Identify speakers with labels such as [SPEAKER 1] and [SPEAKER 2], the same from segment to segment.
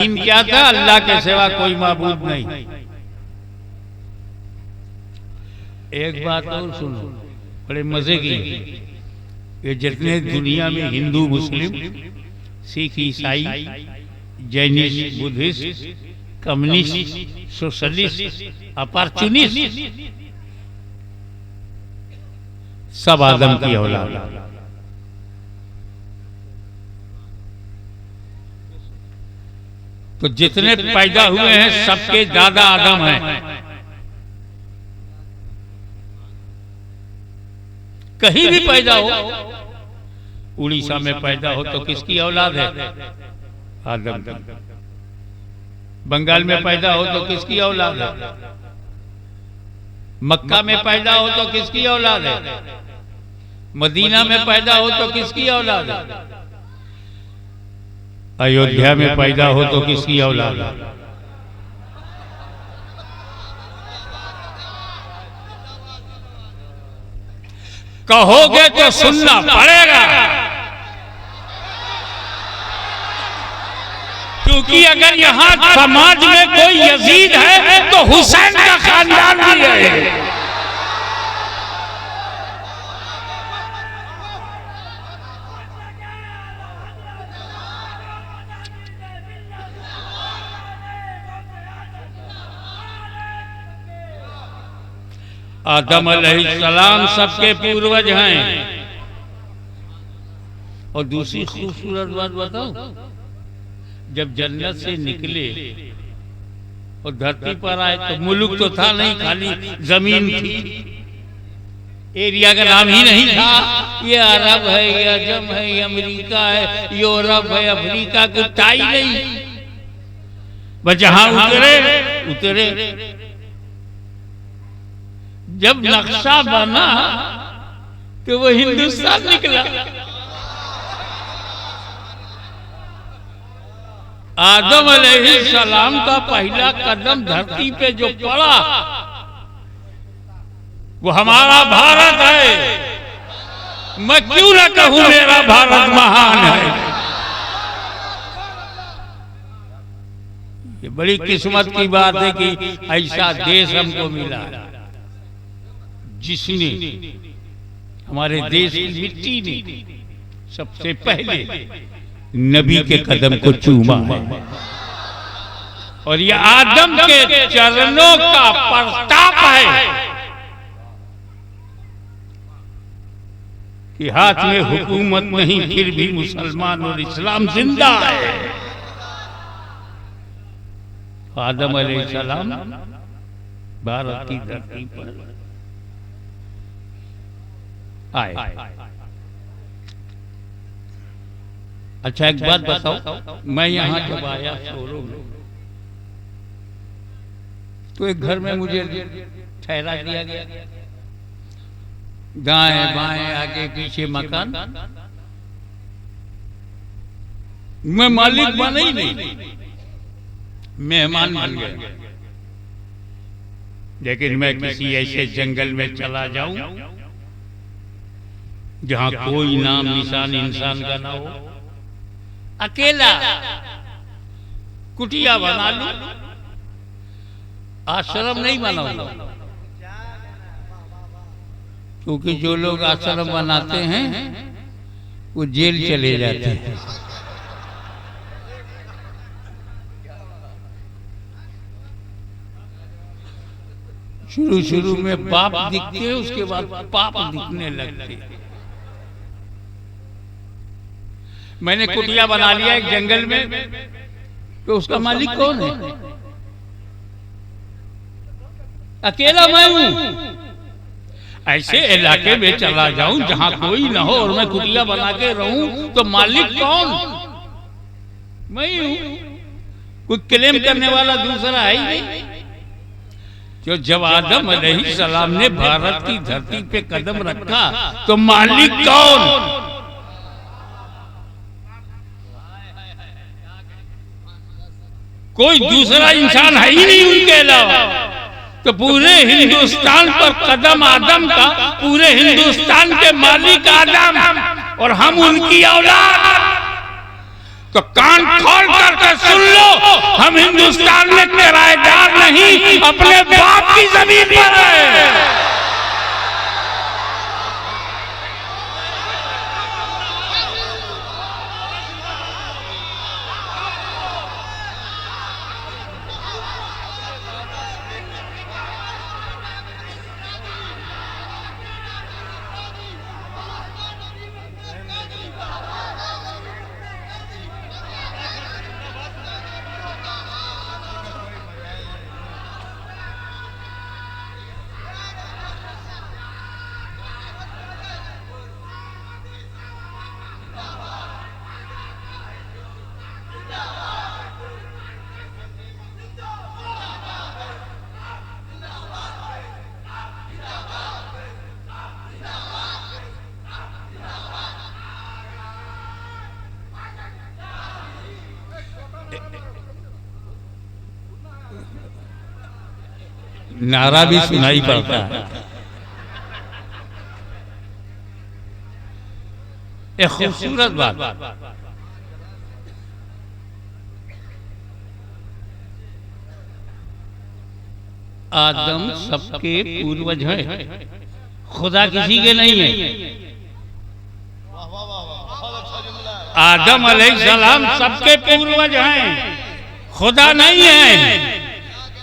[SPEAKER 1] दीन क्या था? अल्लाह के सिवा कोई माबूद नहीं। एक बात और सुनो, बड़े मजे की। ये जितने दुनिया में हिंदू, मुस्लिम, सिख, ईसाई, Jainist, Buddhist, communist, socialist, opportunist, सब आदम की औलाद। तो जितने पैदा हुए हैं सबके दादा आदम हैं। कहीं भी पैदा हो, उड़ीसा में पैदा हो तो किसकी औलाद है? आदम की। बंगाल में पैदा हो तो किसकी औलाद है? मक्का में पैदा हो तो किसकी औलाद है? मदीना में पैदा हो तो किसकी औलाद है? अयोध्या में पैदा हो तो किसकी औलाद है? कहोगे तो सुनना पड़ेगा, क्योंकि अगर यहां समाज में कोई यजीद है तो हुसैन का खानदान भी है। आदम अलैहिस्सलाम सबके पूर्वज हैं। और दूसरी खूबसूरत बात बताओ, जब जन्नत से निकले और धरती पर आए तो मुल्क तो था नहीं, खाली जमीन थी। एरिया का नाम ही नहीं था। ये अरब है, ये अजम है, ये अमेरिका है, यूरोप है, अफ्रीका, कुछ था ही नहीं। बस जहां उतरे जब नक्शा बना तो वो हिंदुस्तान निकला। आदम अलैहिस्सलाम का पहला कदम धरती पे जो पड़ा वो हमारा भारत है। मैं क्यों ना कहूं मेरा भारत महान है। ये बड़ी किस्मत की बात है कि ऐसा देश हमको मिला जिसने हमारे देश की मिट्टी ने सबसे पहले नबी के कदम को चूमा है। और ये आदम के चरणों का प्रताप है कि हाथ में हुकूमत नहीं, फिर भी मुसलमान और इस्लाम जिंदा है। आदम अलैहिस्सलाम भारत की धरती पर आए। अच्छा एक बात बताओ, मैं यहाँ जब आया शोरूम में तो एक घर में मुझे ठहरा दिया गया। दाएं बाएं आगे पीछे मकान। मैं मालिक बना ही नहीं, मेहमान बन गया। लेकिन मैं किसी ऐसे जंगल में चला जाऊं जहां कोई नाम निशान इंसान का ना हो, अकेला कुटिया बना लूं, आश्रम नहीं बनाऊंगा। क्योंकि जो लोग आश्रम बनाते हैं वो जेल चले जाते हैं। शुरू में बाप दिखते हैं, उसके बाद पाप दिखने लगते हैं। मैंने कुटिया बना लिया एक जंगल में, तो उसका मालिक कौन है? अकेला मैं हूं। ऐसे इलाके में चला जाऊं जहां कोई ना हो और मैं कुटिया बना के रहूं तो मालिक कौन? मैं ही हूं। कोई क्लेम करने वाला दूसरा है ही नहीं। जो जब आदम अलैहिस्सलाम ने भारत की धरती पे कदम रखा तो मालिक कौन? कोई दूसरा इंसान है ही नहीं उनके अलावा। तो पूरे हिंदुस्तान पर कदम आदम का, पूरे हिंदुस्तान के मालिक आदम और हम उनकी औलाद। तो कान खोल करके सुन लो, हम हिंदुस्तान में किराएदार नहीं, अपने बाप की जमीन पर है। नारा भी सुनाई पड़ता है। एक खूबसूरत बात, आदम सबके पूर्वज हैं, खुदा किसी के नहीं है। आदम अलैहिस्सलाम सबके पूर्वज हैं, खुदा नहीं है।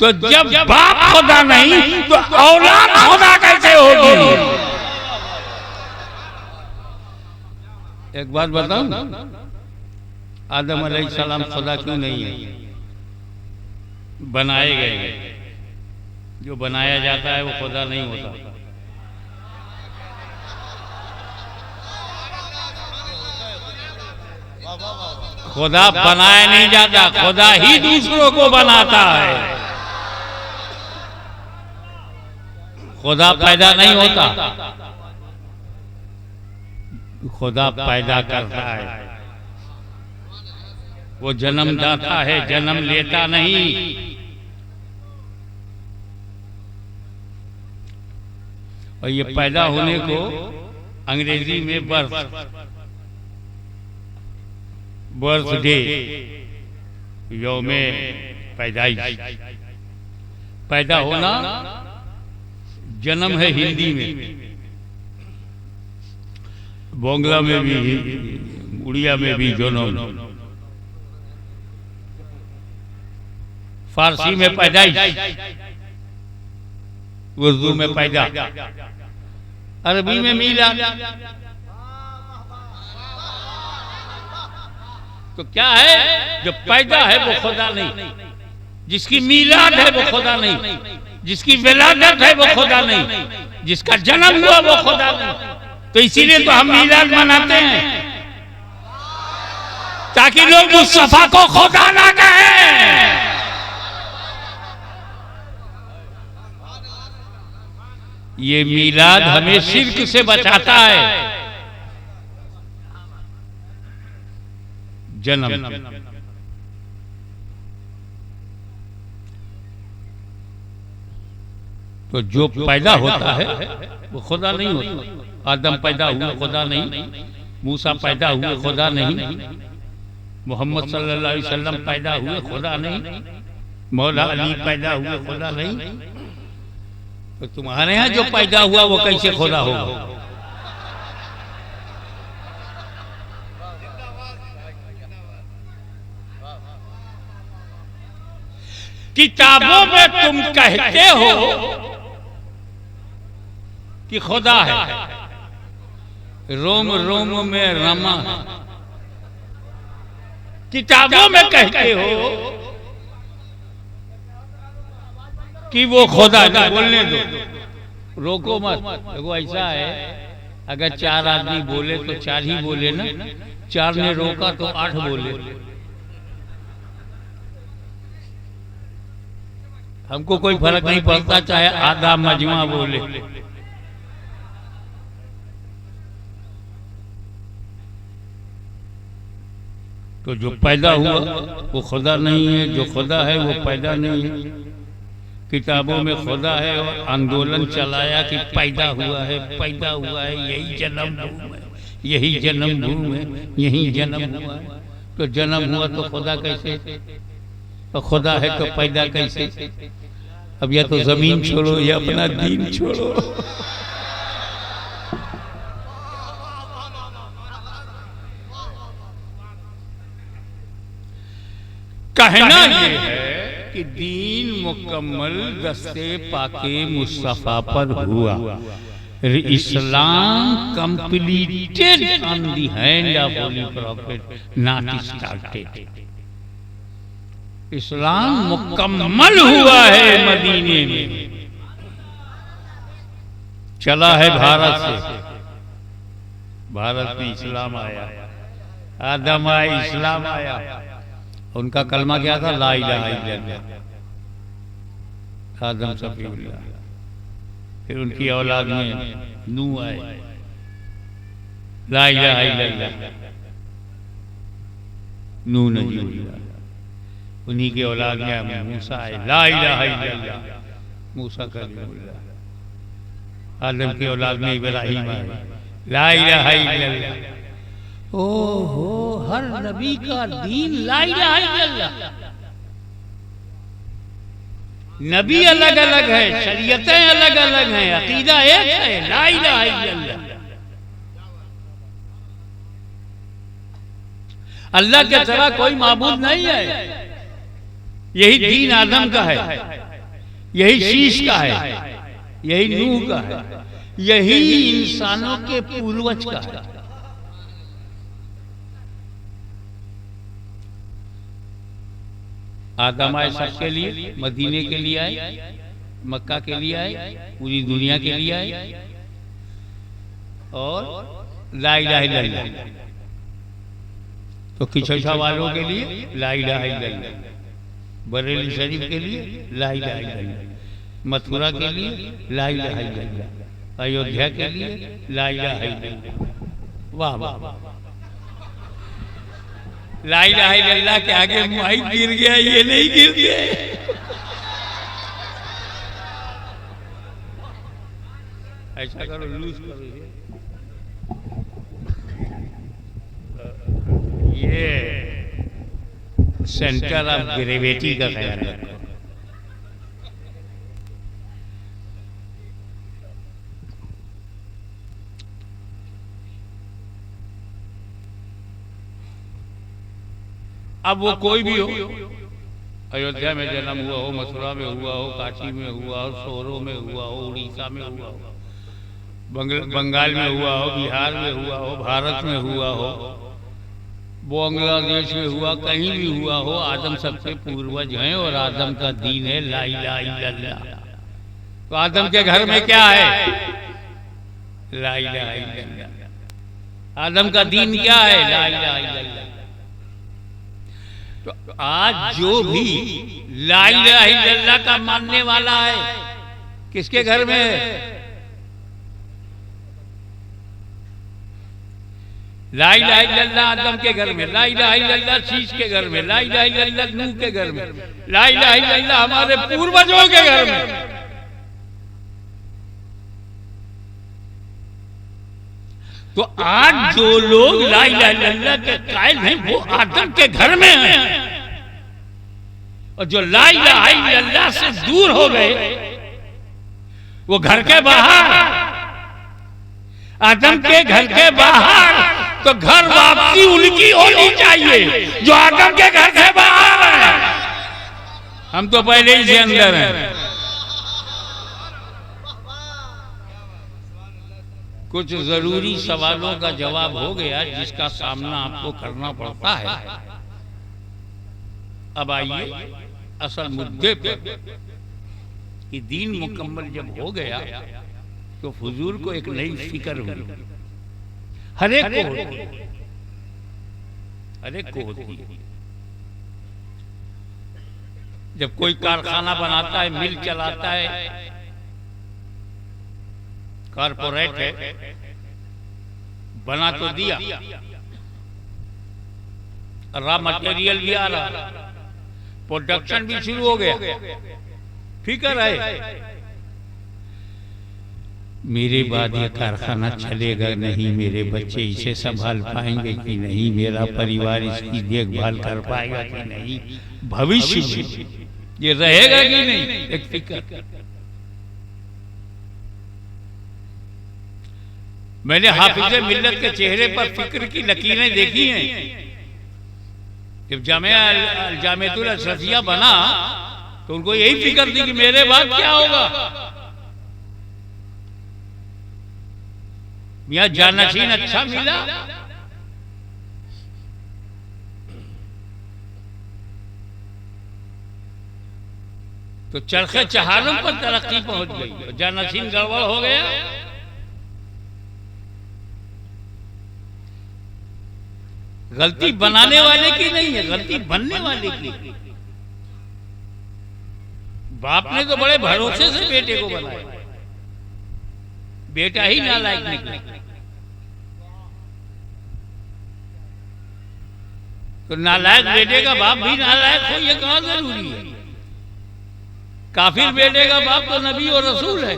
[SPEAKER 1] तो जब बाप खुदा नहीं तो औलाद खुदा कैसे होगी? एक बात बताऊं, आदम अलैहिस्सलाम खुदा क्यों नहीं है? बनाए गए, जो बनाया जाता है वो खुदा नहीं होता। खुदा बनाया नहीं जाता, खुदा ही दूसरों को बनाता है। खुदा पैदा नहीं होता, खुदा पैदा करता है। वो जन्मदाता है, जन्म लेता नहीं। और ये पैदा होने को अंग्रेजी में बर्थडे, यौमे पैदाइश, पैदा होना जन्म है हिंदी में, बांग्ला में भी, उड़िया में भी जन्म, फारसी में पैदाइश, उर्दू में पैदा, अरबी में मीलाद। तो क्या है? जो पैदा है वो खुदा नहीं, जिसकी मीलाद है वो खुदा नहीं, जिसकी विलादत है वो खुदा नहीं, जिसका जन्म हुआ वो खुदा नहीं। तो इसीलिए तो हम मीलाद मनाते हैं, ताकि लोग मुस्तफा को खुदा ना कहें। ये मीलाद हमें शिर्क से बचाता है। जन्म तो जो पैदा होता है वो खुदा नहीं होता। आदम पैदा हुए खुदा नहीं, मूसा पैदा हुए खुदा नहीं, मोहम्मद सल्लल्लाहु अलैहि वसल्लम पैदा हुए खुदा नहीं, मौला अली पैदा हुए खुदा नहीं। तो तुम्हारे यहाँ जो पैदा हुआ वो कैसे खुदा होगा? किताबों में तुम कहते हो कि खुदा है, रोम रोम में रमा, किताबों में कहते हो कि वो खुदा है। बोलने दो, रोको मत। देखो ऐसा है, अगर 4 आदमी बोले तो 4 ही बोले ना, 4 ने रोका तो 8 बोले। हमको कोई फर्क नहीं पड़ता चाहे आधा मजमा बोले। तो जो पैदा हुआ वो खुदा नहीं है, जो खुदा है वो पैदा नहीं है। किताबों में खुदा है और आंदोलन चलाया कि पैदा हुआ है, पैदा हुआ है, यही जन्मभूमि है, यही जन्मभूमि है, यही जन्म हुआ है। तो जन्म हुआ तो खुदा कैसे, तो खुदा है तो पैदा कैसे। अब या तो जमीन छोड़ो या अपना दीन छोड़ो। कहना ये है कि दीन मुकम्मल दस्ते पाके मुस्तफा पर हुआ। इस्लाम completed on the hand of Holy Prophet, not started. इस्लाम मुकम्मल हुआ है मदीने में, चला है भारत से। भारत में इस्लाम आया, आदम आया, इस्लाम आया। उनका कलमा क्या था? ला इलाहा इल्लल्लाह, आदम सफीउल्लाह। फिर उनकी औलाद में नूह आए, ला इलाहा इल्लल्लाह, नूह नजीबुल्लाह। उन्हीं के औलाद में मूसा आए, ला इलाहा इल्लल्लाह, मूसा कलीमुल्लाह। आदम की औलाद में इब्राहीम आए, ला इलाहा इल्लल्लाह। ओहो, हर नबी का दीन ला इलाहा इल्लल्लाह। नबी अलग अलग है, शरीयतें अलग अलग हैं, अकीदा एक है, ला इलाहा इल्लल्लाह। अल्लाह के सिवा कोई माबूद नहीं है। यही दीन आदम का है, यही शीश का है, यही नूह का है, यही इंसानों के पूर्वज का है। आदम आए सबके लिए, मदीने के लिए आए, मक्का के लिए आए, पूरी दुनिया के लिए आए। और ला इलाहा इल्लल्लाह तो किशोशा वालों के लिए ला इलाहा इल्लल्लाह, बरेली शरीफ के लिए ला इलाहा इल्लल्लाह, मथुरा के लिए ला इलाहा इल्लल्लाह, अयोध्या के लिए ला इलाहा इल्लल्लाह। वाह वाह, ला इलाहा इल्लल्लाह के आगे माइक गिर गया, ये नहीं गिर गया। ऐसा करो, लूज करो। ये सेंटर ऑफ ग्रेविटी का ख्याल रखो। अब वो कोई भी हो, अयोध्या में जन्म हुआ हो, मथुरा में हुआ हो, काशी में हुआ हो, सोरो में हुआ हो, उड़ीसा में हुआ हो, बंगाल में हुआ हो, बिहार में हुआ हो, भारत में हुआ हो, बांग्लादेश में हुआ, कहीं भी हुआ हो, आदम सबसे पूर्वज हैं और आदम का दीन है ला इलाहा इल्लल्लाह। तो आदम के घर में क्या है? ला इलाहा इल्लल्लाह। आदम का दीन क्या है? ला इलाहा इल्लल्लाह। तो आज जो भी ला इलाहा इल्लल्लाह का मानने वाला है, किसके घर में है? ला इलाहा इल्लल्लाह आदम के घर में, ला इलाहा इल्लल्लाह शीश के घर में, ला इलाहा इल्लल्लाह नूह के घर में, ला इलाहा इल्लल्लाह हमारे पूर्वजों के घर में। तो आज जो लोग ला इलाहा इल्लल्लाह के कायल हैं वो आदम के घर में हैं, और जो ला इलाहा इल्लल्लाह से दूर हो गए वो घर के बाहर, आदम के घर के बाहर। तो घर वापसी उनकी होनी चाहिए जो आदम के घर के बाहर है। हम तो पहले ही से अंदर हैं। कुछ जरूरी सवालों का जवाब हो गया जिसका सामना आपको करना पड़ता है। अब आइए असल मुद्दे पर कि दीन मुकम्मल जब हो गया तो हुजूर को एक नई फिक्र हुई। हर एक को होती है, हर एक को होती है। जब कोई कारखाना बनाता है, मिल चलाता है, कारपोरेट है, बना तो दिया, रॉ मटेरियल भी आ रहा, प्रोडक्शन भी शुरू हो गया, फिक्र है। मेरे बाद ये कारखाना चलेगा नहीं, मेरे बच्चे इसे संभाल पाएंगे कि नहीं, मेरा परिवार इसकी देखभाल कर पाएगा कि नहीं, भविष्य में ये रहेगा कि नहीं, एक फिक्र। मैंने हाफिज़े मिल्लत के चेहरे पर फिक्र की लकीरें देखी हैं। जब जामियातुल अशरफिया बना तो उनको यही फिक्र थी कि मेरे बाद क्या होगा। मियां जानशीन अच्छा मिला तो चरखे चहारों पर तरक्की पहुंच गई, जानशीन गड़बड़ हो गया। गलती बनाने वाले की नहीं है, गलती बनने वाले की। बाप ने तो बड़े भरोसे से बेटे को बनाया, बेटा ही नालायक निकला। तो नालायक बेटे का बाप भी नालायक हो, ये कहां जरूरी है। काफिर बेटे का बाप तो नबी और रसूल है।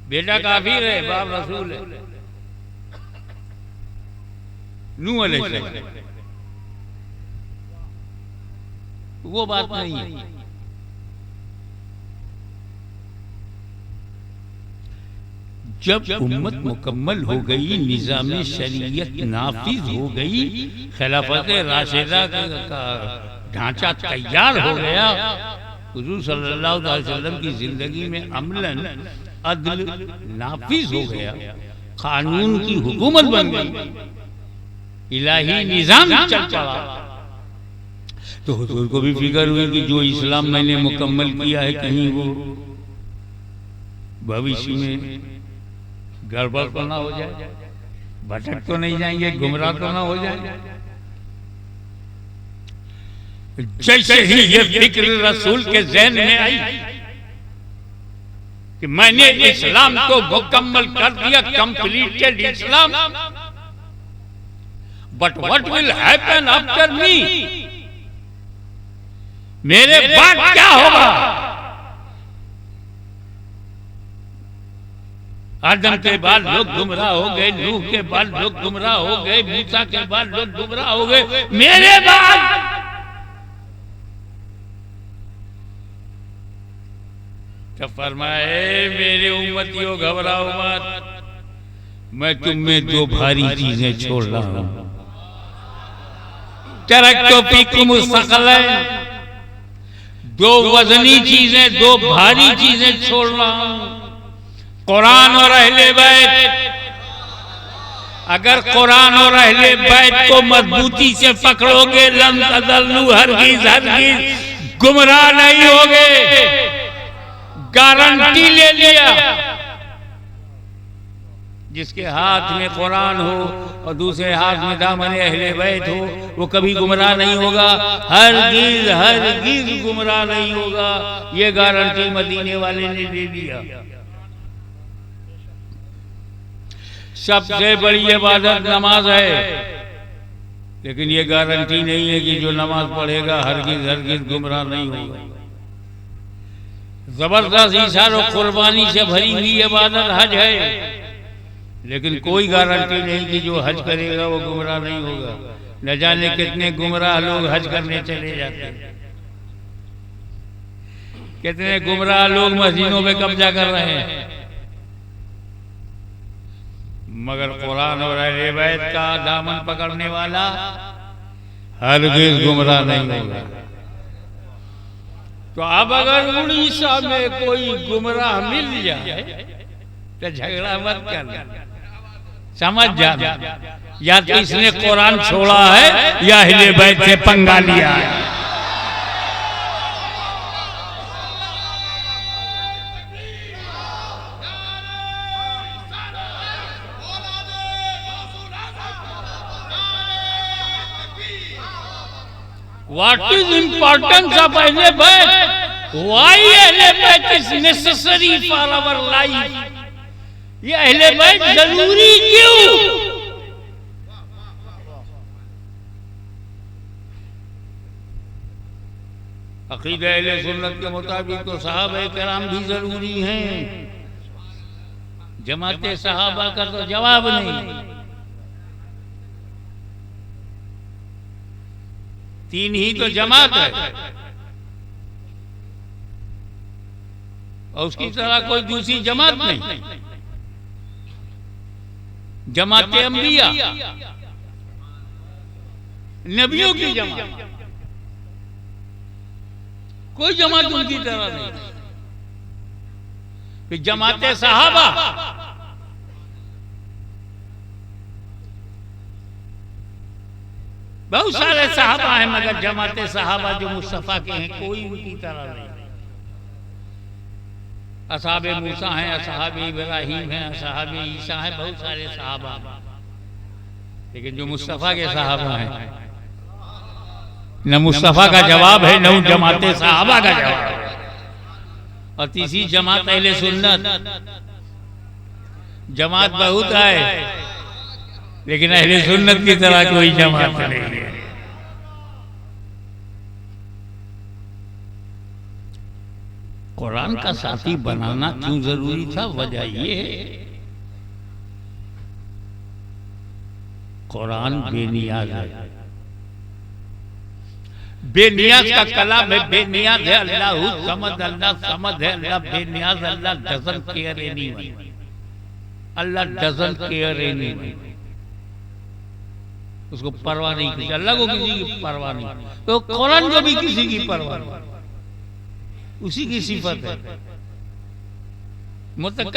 [SPEAKER 1] बेटा काफिर है, बाप रसूल है। नूह अलैहिस्सलाम, वो बात नहीं है। जब उम्मत मुकम्मल हो गई, निज़ाम शरीयत नाफिज हो गई, खिलाफत राशिदा का ढांचा तैयार हो गया, हुजूर सल्लल्लाहु अलैहि वसल्लम की जिंदगी में अमलन अदल नाफिज हो गया, कानून की हुकूमत बन गई, इलाही निजाम चल पड़ा। तो हुजूर को भी फिक्र हुई कि जो इस्लाम मैंने मुकम्मल किया है कहीं वो भविष्य में गड़बड़ तो ना हो जाए, भटक तो नहीं जाएंगे, गुमराह तो ना हो जाए। जैसे ही ये फिक्र रसूल के ज़हन में आई कि मैंने इस्लाम को मुकम्मल कर दिया, completed Islam, but what will happen after me, मेरे बाद क्या होगा। आदम के बाद लोग गुमराह हो गए, नूह के बाद लोग गुमराह हो गए, मूसा के बाद लोग गुमराह हो गए, मेरे बाद तो फरमाए मेरे उम्मतियों घबराओ मत, मैं तुम में दो भारी चीजें छोड़ रहा हूं। तरक्तो फीकुम सक़लैन, दो वजनी चीजें, दो भारी चीजें छोड़ रहा हूं, कुरान और अहले बैत। अगर कुरान और अहले बैत को मजबूती से पकड़ोगे, लन तज़ल्लू, हरगिज़ हरगिज़ गुमराह नहीं होगे, गारंटी ले लिया। जिसके हाथ में कुरान हो और दूसरे हाथ में दामन अहले बैत हो, वो कभी गुमराह नहीं होगा, हरगिज़ हरगिज़ गुमराह नहीं होगा। ये गारंटी मदीने वाले ने दे दिया। सबसे बड़ी इबादत नमाज है, लेकिन ये गारंटी नहीं है कि जो नमाज पढ़ेगा हरगिज़ हरगिज़ गुमराह नहीं होगा। जबरदस्त इशार और कुर्बानी से भरी हुई इबादत हज है, लेकिन कोई गारंटी नहीं कि जो हज करेगा वो गुमराह नहीं होगा। न जाने कितने गुमराह लोग हज करने चले जाते हैं, कितने गुमराह लोग मस्जिदों में कब्जा कर रहे हैं, मगर कुरान और अहले बैत का दामन पकड़ने वाला हरगिज़ गुमराह नहीं होगा। तो अब अगर उड़ीसा में कोई गुमराह मिल जाए तो झगड़ा मत करना, समझ जाना, या तो इसने कुरान छोड़ा है या अहले बैत से पंगा लिया है। What is importance of Ahle Bayt? Why Ahle Bayt is necessary for our life? ये अहले बैत जरूरी क्यों? अकीदा अहले सुन्नत के मुताबिक तो सहाबा किराम भी जरूरी हैं, जमाते सहाबा का तो जवाब नहीं। तीन ही तो जमात है और उसकी तरह कोई दूसरी जमात नहीं। जमाते अंबिया, नबियों की जमात, कोई जमात उनकी तरह नहीं। फिर जमाते सहाबा, बहुत सारे सहाबा हैं मगर जमाते सहाबा जो मुस्तफा के हैं कोई उनकी तरह नहीं। असहाबे मूसा हैं, असहाबे इब्राहिम हैं, असहाबे ईसा हैं, बहुत सारे सहाबा हैं। लेकिन जो मुस्तफा के सहाबा हैं, न मुस्तफा का जवाब है न जमाते सहाबा का जवाब है। और तीसरी जमात अहले सुन्नत। जमात बहुत है लेकिन अहले सुन्नत की तरह कोई जमात नहीं है। कुरान का साथी बनाना क्यों जरूरी था? वजह ये है कुरान बेनियाज है। बेनियाज का कलाम है, बेनियाज है। अल्लाह समद, अल्लाह समद है, अल्लाह बेनियाज, Allah doesn't care anyone, Allah doesn't care anyone. उसको परवाह नहीं किसी, अल्लाह को किसी की परवाह नहीं। तो कुरान को भी किसी की परवाह नहीं, उसी की सिफत है। मुतकल्लिम